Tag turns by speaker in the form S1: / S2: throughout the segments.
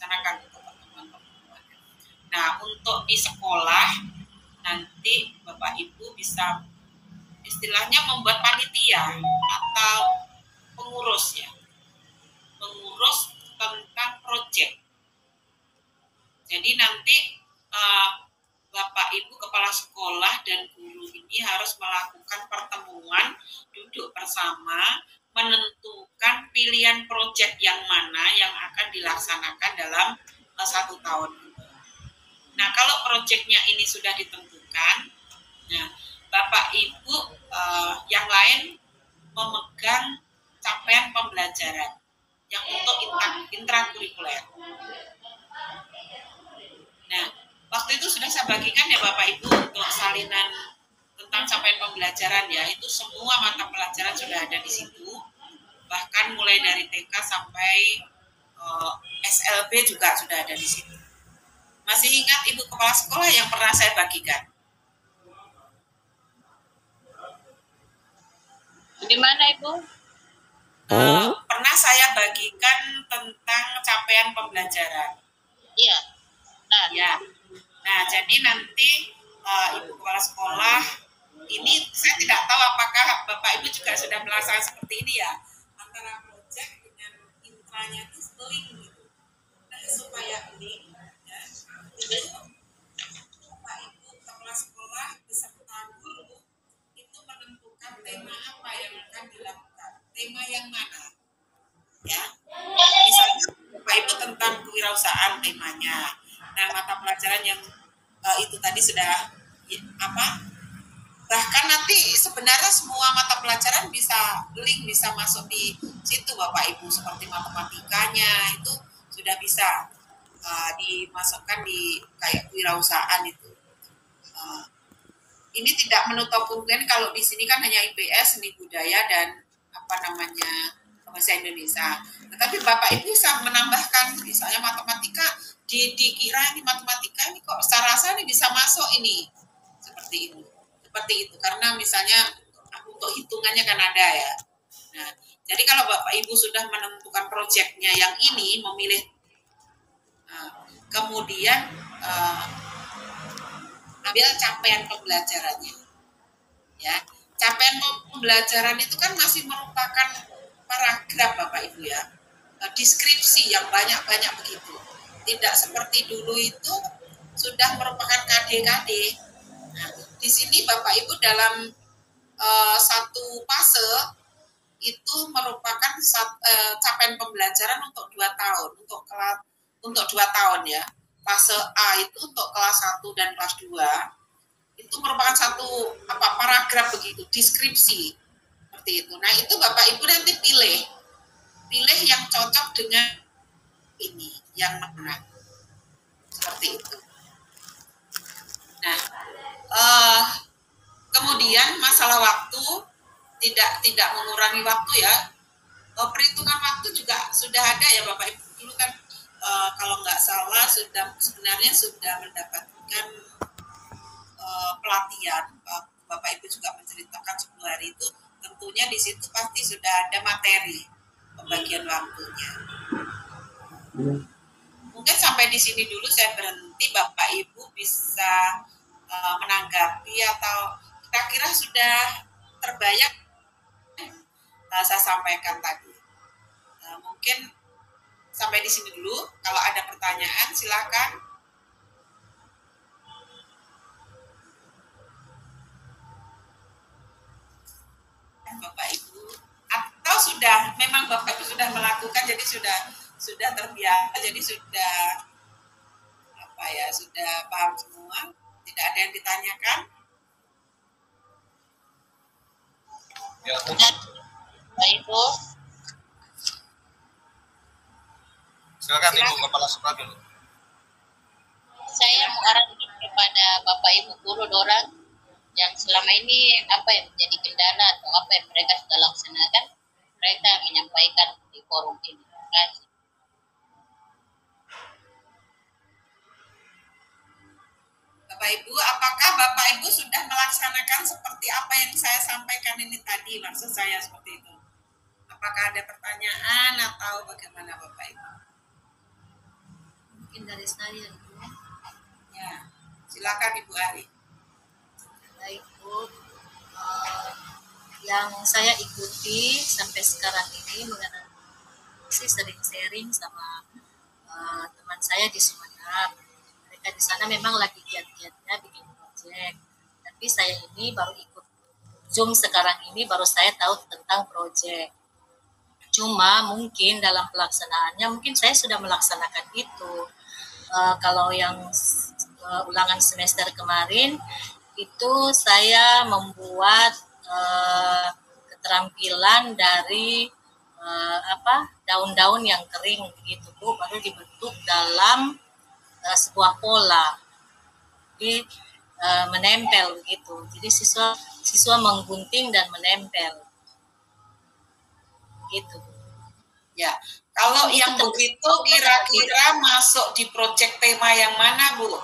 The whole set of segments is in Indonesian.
S1: dilaksanakan untuk pertemuan-pertemuan. Nah, untuk di sekolah nanti Bapak Ibu bisa istilahnya membuat panitia atau pengurus ya, pengurus tentang proyek. Jadi nanti Bapak Ibu kepala sekolah dan guru ini harus melakukan pertemuan, duduk bersama, menentukan pilihan proyek yang mana yang akan dilaksanakan dalam 1 tahun. Nah, kalau proyeknya ini sudah ditentukan, nah Bapak Ibu yang lain memegang capaian pembelajaran yang untuk intrakurikuler. Nah, waktu itu sudah saya bagikan ya Bapak Ibu untuk salinan tentang capaian pembelajaran ya, itu semua mata pelajaran sudah ada di situ, bahkan mulai dari TK sampai SLB juga sudah ada di situ. Masih ingat Ibu Kepala Sekolah yang pernah saya bagikan?
S2: Di mana Ibu?
S1: Pernah saya bagikan tentang capaian pembelajaran.
S2: Iya.
S1: Nah, ya. Nah, jadi nanti Ibu Kepala Sekolah ini saya tidak tahu apakah Bapak Ibu juga sudah melaksanakan seperti ini ya, antara proyek dengan intranya itu link gitu. Nah, supaya link ya, Bapak Ibu Kepala Sekolah beserta guru itu menentukan tema apa yang akan dilakukan, tema yang mana ya. Misalnya Bapak Ibu tentang kewirausahaan temanya. Nah, mata pelajaran yang itu tadi sudah bahkan nanti sebenarnya semua mata pelajaran bisa link, bisa masuk di situ Bapak Ibu, seperti matematikanya itu sudah bisa dimasukkan di kayak kewirausahaan itu. Ini tidak menutup kemungkinan kalau di sini kan hanya IPS, seni budaya dan bahasa Indonesia. Tetapi Bapak Ibu bisa menambahkan misalnya matematika, dikira ini matematika ini kok saya rasa ini bisa masuk ini seperti itu karena misalnya untuk hitungannya kan ada ya. Nah, jadi kalau Bapak Ibu sudah menentukan proyeknya yang ini, memilih kemudian ambil capaian pembelajarannya ya. Capaian pembelajaran itu kan masih merupakan paragraf Bapak Ibu ya, deskripsi yang banyak-banyak begitu. Tidak seperti dulu itu sudah merupakan KD-KD. Nah, di sini Bapak Ibu dalam satu fase itu merupakan capaian pembelajaran untuk 2 tahun, untuk 2 tahun ya. Fase A itu untuk kelas 1 dan kelas 2 itu merupakan satu paragraf begitu, deskripsi seperti itu. Nah, itu Bapak Ibu nanti pilih yang cocok dengan ini, yang mana seperti itu. Nah, kemudian masalah waktu tidak mengurangi waktu ya. Perhitungan waktu juga sudah ada ya Bapak Ibu. Dulu kan kalau nggak salah sebenarnya sudah mendapatkan pelatihan. Bapak Ibu juga menceritakan 10 hari itu, tentunya di situ pasti sudah ada materi pembagian waktunya. Mungkin sampai di sini dulu saya berhenti, Bapak Ibu bisa menanggapi atau kira-kira sudah terbayang saya sampaikan tadi. Mungkin sampai di sini dulu. Kalau ada pertanyaan silakan. Bapak Ibu, atau memang Bapak Ibu sudah melakukan, jadi sudah terbiasa, jadi sudah sudah paham semua, tidak ada yang ditanyakan.
S2: Ya, Bapak Ibu.
S3: Silakan Ibu Kepala Sekolah dulu.
S2: Saya mengarahkan kepada Bapak Ibu guru dorang yang selama ini apa yang menjadi kendala atau apa yang mereka sudah laksanakan, mereka menyampaikan di forum ini. Terima kasih.
S1: Bapak Ibu, apakah Bapak Ibu sudah melaksanakan seperti apa yang saya sampaikan ini tadi? Maksud saya seperti itu. Apakah ada pertanyaan atau bagaimana Bapak Ibu?
S4: Mungkin dari saya Ibu.
S1: Ya, silakan Ibu Ari.
S4: Baik Bu, yang saya ikuti sampai sekarang ini mengenai sih sering sharing sama teman saya di Sumeneb. Mereka di sana memang lagi giat-giatnya bikin proyek. Tapi saya ini baru ikut Zoom sekarang ini, baru saya tahu tentang proyek. Cuma mungkin dalam pelaksanaannya mungkin saya sudah melaksanakan itu. Kalau yang ulangan semester kemarin itu saya membuat keterampilan dari daun-daun yang kering gitu Bu, baru dibentuk dalam sebuah pola, jadi menempel gitu. Jadi siswa menggunting dan menempel gitu.
S1: Ya, kalau yang begitu kira-kira masuk di proyek tema yang mana Bu?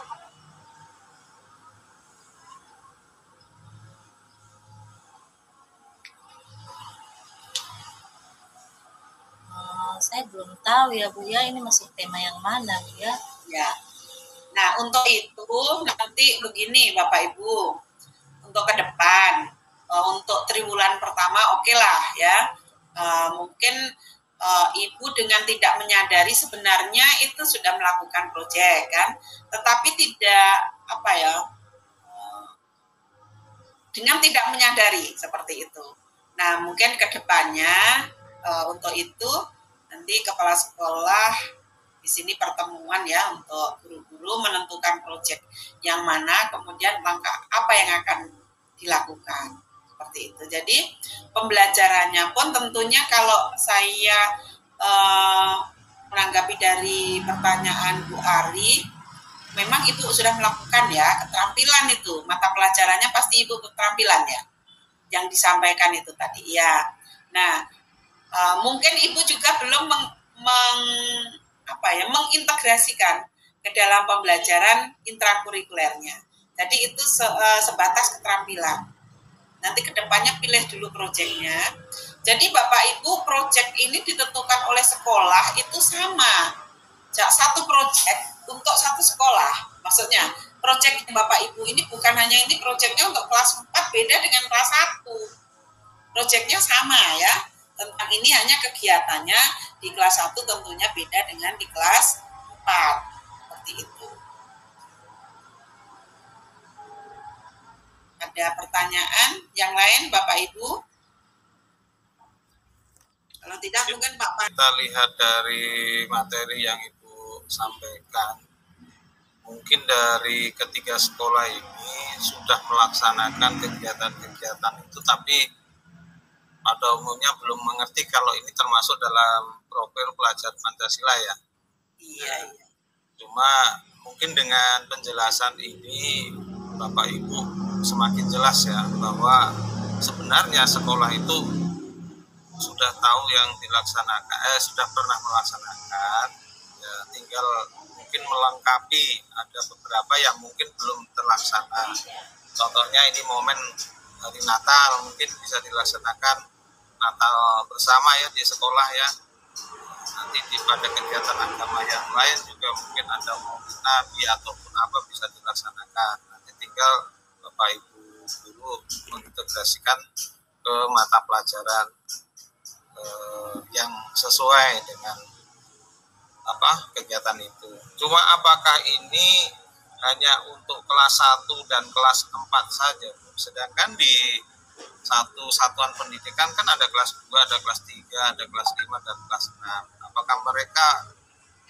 S4: Saya belum tahu ya Bu ya, ini masuk tema yang mana Bu ya?
S1: Ya. Nah, untuk itu nanti begini Bapak Ibu, untuk ke depan, untuk triwulan pertama oke lah ya, mungkin Ibu dengan tidak menyadari sebenarnya itu sudah melakukan proyek kan, tetapi tidak dengan tidak menyadari seperti itu. Nah, mungkin ke depannya untuk itu nanti kepala sekolah di sini pertemuan ya untuk guru-guru menentukan proyek yang mana, kemudian langkah apa yang akan dilakukan seperti itu. Jadi pembelajarannya pun tentunya kalau saya menanggapi dari pertanyaan Bu Ari, memang Ibu sudah melakukan ya keterampilan itu, mata pelajarannya pasti Ibu keterampilan ya yang disampaikan itu tadi ya. Nah, mungkin Ibu juga belum mengintegrasikan ke dalam pembelajaran intrakurikulernya. Jadi itu sebatas keterampilan. Nanti kedepannya pilih dulu proyeknya. Jadi Bapak Ibu, proyek ini ditentukan oleh sekolah itu sama. Satu proyek untuk satu sekolah. Maksudnya proyek Bapak Ibu ini bukan hanya ini proyeknya untuk kelas 4 beda dengan kelas 1. Proyeknya sama ya. Tentang ini hanya kegiatannya di kelas 1 tentunya beda dengan di kelas 4. Seperti itu. Ada pertanyaan yang lain Bapak Ibu? Kalau tidak mungkin Pak Pan.
S3: Kita lihat dari materi yang Ibu sampaikan, mungkin dari ketiga sekolah ini sudah melaksanakan kegiatan-kegiatan itu, tapi pada umumnya belum mengerti kalau ini termasuk dalam profil pelajar Pancasila ya.
S1: Iya.
S3: Cuma mungkin dengan penjelasan ini Bapak Ibu semakin jelas ya bahwa sebenarnya sekolah itu sudah tahu yang dilaksanakan, sudah pernah melaksanakan, ya, tinggal mungkin melengkapi, ada beberapa yang mungkin belum terlaksana. Contohnya ini momen hari Natal, mungkin bisa dilaksanakan Natal bersama ya di sekolah ya. Nanti pada kegiatan agama yang lain juga mungkin ada momen Nabi ataupun apa bisa dilaksanakan. Nanti tinggal Bapak Ibu guru mengintegrasikan ke mata pelajaran yang sesuai dengan kegiatan itu. Cuma apakah ini hanya untuk kelas 1 dan kelas 4 saja? Sedangkan di satu satuan pendidikan kan ada kelas 2, ada kelas 3, ada kelas 5, dan kelas 6. Apakah mereka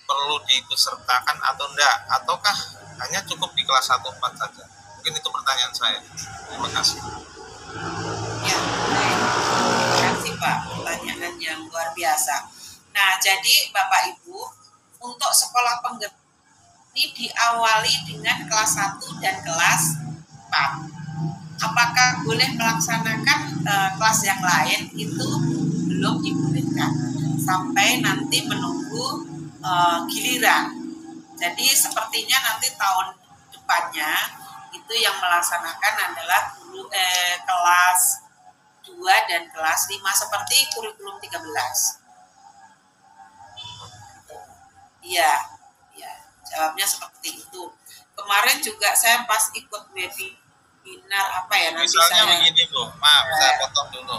S3: perlu diikutsertakan atau enggak? Ataukah hanya cukup di kelas 1, 4 saja? Mungkin itu pertanyaan saya. Terima kasih.
S1: Ya, terima kasih Pak. Pertanyaan yang luar biasa. Nah, jadi Bapak Ibu, untuk sekolah penggerak ini diawali dengan kelas 1 dan kelas 4. Apakah boleh melaksanakan kelas yang lain? Itu belum dibolehkan sampai nanti menunggu giliran. Jadi sepertinya nanti tahun depannya itu yang melaksanakan adalah kelas 2 dan kelas 5 seperti kurikulum 13. Iya. jawabnya seperti itu. Kemarin juga saya pas ikut webinar apa ya nanti
S3: Misalnya
S1: saya
S3: begini Bu, maaf saya potong dulu.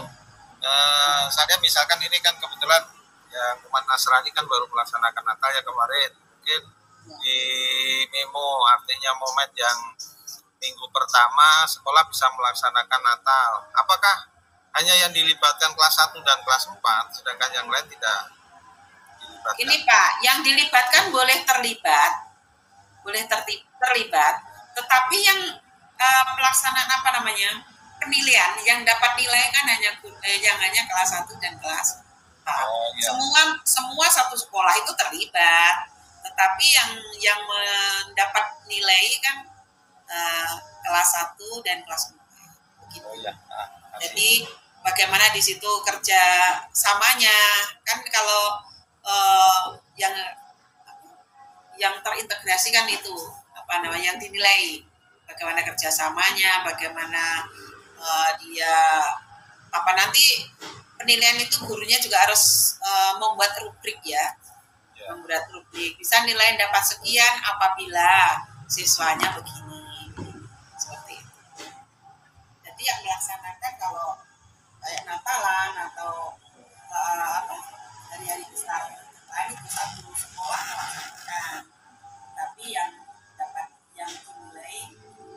S3: Saya misalkan ini kan kebetulan ya umat Nasrani kan baru melaksanakan Natal ya kemarin. Mungkin di memo artinya momen yang minggu pertama sekolah bisa melaksanakan Natal. Apakah hanya yang dilibatkan kelas 1 dan kelas 4, sedangkan yang lain tidak dilibatkan?
S1: ini Pak, yang dilibatkan boleh terlibat, tetapi yang pelaksanaan apa namanya penilaian yang dapat nilai kan hanya kelas 1 dan kelas 4.
S3: Iya.
S1: Semua satu sekolah itu terlibat, tetapi yang mendapat nilai kan kelas 1 dan kelas 4 begitu.
S3: Iya.
S1: Jadi bagaimana di situ kerja samanya kan kalau yang terintegrasi kan itu apa namanya yang dinilai bagaimana kerjasamanya, bagaimana dia apa nanti penilaian itu gurunya juga harus membuat rubrik ya, membuat rubrik bisa nilai dapat sekian apabila siswanya begini seperti itu. Jadi yang melaksanakan kalau kayak Natalan atau hari-hari besar lain itu satu sekolah melaksanakan, tapi yang dapat yang dinilai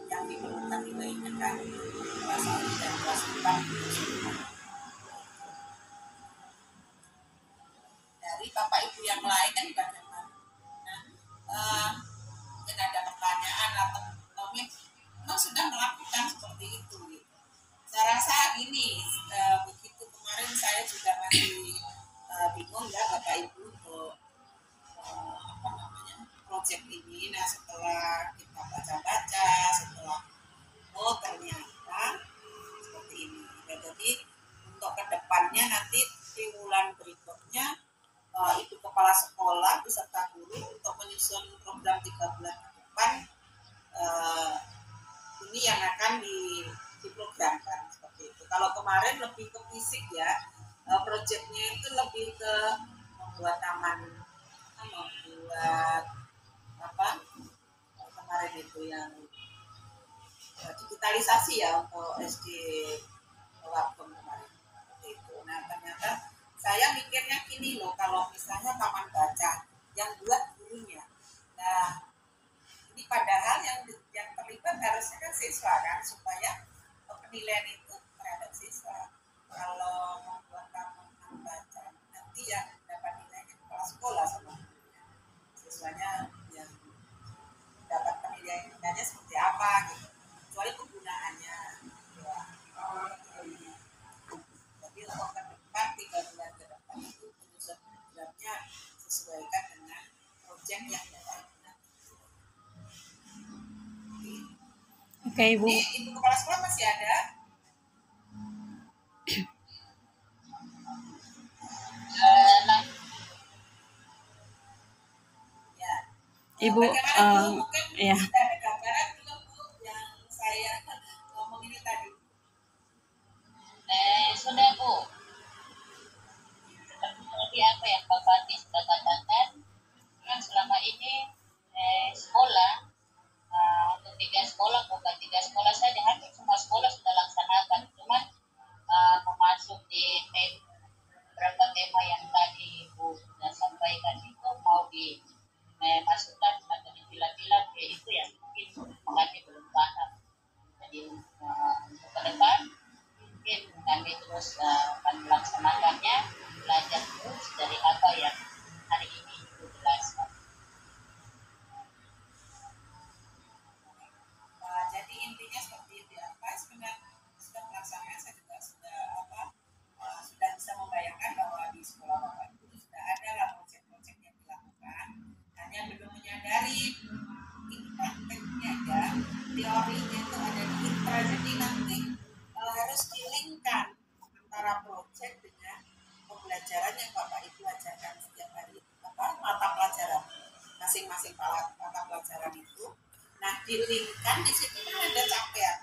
S1: yang diperlukan nilainya kan kelas 1 dan kelas 4 dari Bapak Ibu yang lain kan bagaimana? Mungkin ada pertanyaan atau memang sudah melakukan seperti itu gitu. Saya rasa ini begitu kemarin saya juga masih bingung ya Bapak Ibu untuk apa namanya proyek ini. Nah setelah kita baca-baca, setelah ternyata seperti ini. Ya, jadi untuk kedepannya nanti di bulan berikutnya Ibu Kepala Sekolah beserta guru untuk menyusun program 3 bulan ke depan ini yang akan diprogramkan seperti itu. Kalau kemarin lebih ke fisik ya, proyeknya itu lebih ke membuat taman, membuat apa kemarin itu yang digitalisasi ya untuk SD Lampung kemarin seperti itu. Nah ternyata saya mikirnya gini loh, kalau misalnya taman baca yang buat gurunya, nah ini padahal yang terlibat harusnya kan siswa kan, supaya penilaian itu terhadap siswa. Kalau membuat taman baca nanti yang dapat nilainya kepala sekolah sama siswanya yang dapat penilaiannya seperti apa gitu, kecuali penggunaannya ya. Jadi untuk ke depan 3 bulan ke depan itu penyusun programnya sesuaikan dengan proyek yang ada.
S5: Oke, Ibu.
S1: Ini Ibu Kepala Sekolah masih ada? Ya.
S5: Ibu,
S1: mungkin
S5: ya.
S1: sudah ada gambaran belum Bu yang saya ngomong ini tadi?
S2: Sudah Bu. Seperti apa yang Pak Fati sudah katakan, kan selama ini sekolah untuk 3 sekolah, bukan 3 sekolah saja, hampir semua sekolah sudah laksanakan, cuman termasuk di beberapa tema yang tadi Bu sudah sampaikan itu mau dimasukkan atau dipilah-pilah, itu yang mungkin kami belum paham. Jadi untuk ke depan mungkin kami terus akan melaksanakannya, belajar terus dari apa yang hari ini Ibu jelaskan.
S1: Jadi intinya seperti itu ya. Pak sebenarnya sudah melaksanakan, saya juga sudah bisa membayangkan bahwa di sekolah Bapak itu sudah ada lah proyek-proyek yang dilakukan, hanya belum menyadari ini prakteknya ya, teorinya itu ada di intra, jadi nanti harus dilingkan antara proyek dengan pembelajaran yang Bapak Ibu ajarkan setiap hari, mata pelajaran masing-masing mata pelajaran itu. Nah, dilingkan di situ kan ada capaian